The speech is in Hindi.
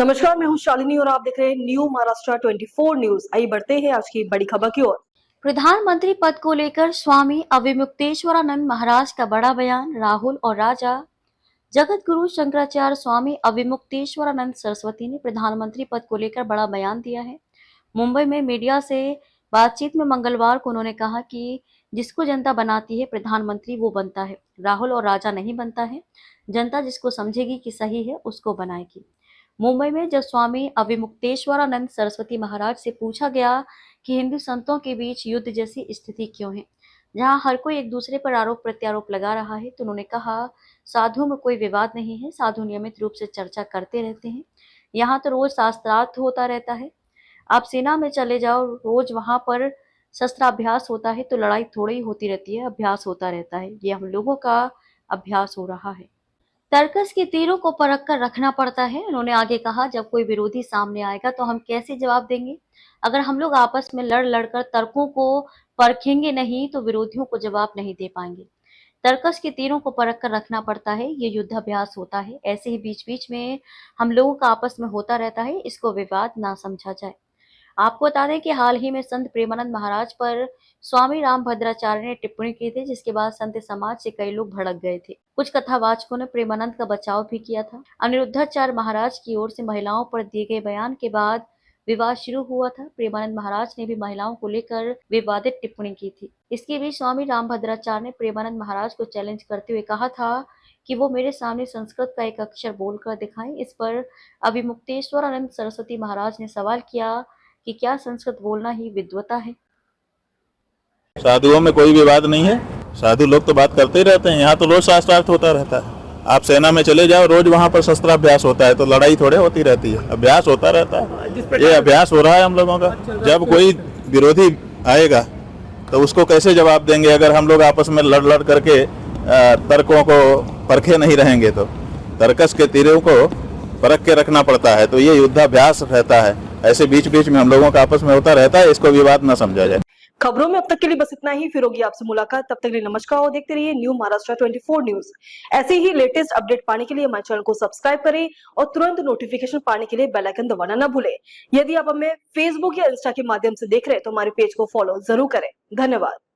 नमस्कार, मैं हूं शालिनी और आप देख रहे हैं न्यू महाराष्ट्र 24 न्यूज। आइए बढ़ते हैं आज की बड़ी खबर की ओर। प्रधानमंत्री पद को लेकर स्वामी अविमुक्तेश्वरानंद महाराज का बड़ा बयान। राहुल और राजा जगत गुरु शंकराचार्य स्वामी अविमुक्तेश्वरानंद सरस्वती ने प्रधानमंत्री पद को लेकर बड़ा बयान दिया है। मुंबई में मीडिया से बातचीत में मंगलवार को उन्होंने कहा कि जिसको जनता बनाती है प्रधानमंत्री वो बनता है, राहुल और राजा नहीं बनता है। जनता जिसको समझेगी कि सही है उसको बनाएगी। मुंबई में जब स्वामी अविमुक्तेश्वरानंद सरस्वती महाराज से पूछा गया कि हिंदू संतों के बीच युद्ध जैसी स्थिति क्यों है, जहां हर कोई एक दूसरे पर आरोप प्रत्यारोप लगा रहा है, तो उन्होंने कहा साधु में कोई विवाद नहीं है, साधु नियमित रूप से चर्चा करते रहते हैं। यहाँ तो रोज शास्त्रार्थ होता रहता है। आप सेना में चले जाओ, रोज वहां पर शस्त्राभ्यास होता है, तो लड़ाई थोड़ी ही होती रहती है, अभ्यास होता रहता है। ये हम लोगों का अभ्यास हो रहा है। तर्कस के तीरों को परख कर रखना पड़ता है। उन्होंने आगे कहा जब कोई विरोधी सामने आएगा तो हम कैसे जवाब देंगे? अगर हम लोग आपस में लड़ लड़कर तर्कों को परखेंगे नहीं तो विरोधियों को जवाब नहीं दे पाएंगे। तर्कस के तीरों को परख कर रखना पड़ता है, ये युद्धाभ्यास होता है। ऐसे ही बीच बीच में हम लोगों का आपस में होता रहता है, इसको विवाद ना समझा जाए। आपको बता दें कि हाल ही में संत प्रेमानंद महाराज पर स्वामी रामभद्राचार्य ने टिप्पणी की थी, जिसके बाद संत समाज से कई लोग भड़क गए थे। कुछ कथावाचकों ने प्रेमानंद का बचाव भी किया था। अनिरुद्धाचार्य महाराज की ओर से महिलाओं पर दिए गए बयान के बाद विवाद शुरू हुआ था। प्रेमानंद महाराज ने भी महिलाओं को लेकर विवादित टिप्पणी की थी। इसके बीच स्वामी रामभद्राचार्य ने प्रेमानंद महाराज को चैलेंज करते हुए कहा था कि वो मेरे सामने संस्कृत का एक अक्षर बोलकर दिखाएं। इस पर अविमुक्तेश्वरानंद सरस्वती महाराज ने सवाल किया कि क्या संस्कृत बोलना ही विद्वता है? साधुओं में कोई विवाद नहीं है। साधु लोग तो बात करते ही रहते हैं। यहाँ तो रोज शास्त्रार्थ होता रहता है। आप सेना में चले जाओ, रोज वहाँ पर शस्त्राभ्यास होता है, तो लड़ाई थोड़े होती रहती है, अभ्यास होता रहता है। ये अभ्यास हो रहा है हम लोगों का। जब कोई विरोधी आएगा तो उसको कैसे जवाब देंगे अगर हम लोग आपस में लड़ लड़ करके तर्कों को परखे नहीं रहेंगे? तो तर्कस के तीरों को परख के रखना पड़ता है, तो ये युद्धाभ्यास रहता है। ऐसे बीच बीच में हम लोगों का आपस में होता रहता है, इसको विवाद न समझा जाए। खबरों में अब तक के लिए बस इतना ही। फिर होगी आपसे मुलाकात, तब तक के लिए नमस्कार और देखते रहिए न्यू महाराष्ट्र 24 न्यूज। ऐसे ही लेटेस्ट अपडेट पाने के लिए हमारे चैनल को सब्सक्राइब करें और तुरंत नोटिफिकेशन पाने के लिए बेल आइकन दबाना न भूलें। यदि आप हमें फेसबुक या इंस्टा के माध्यम से देख रहे हैं तो हमारे पेज को फॉलो जरूर करें। धन्यवाद।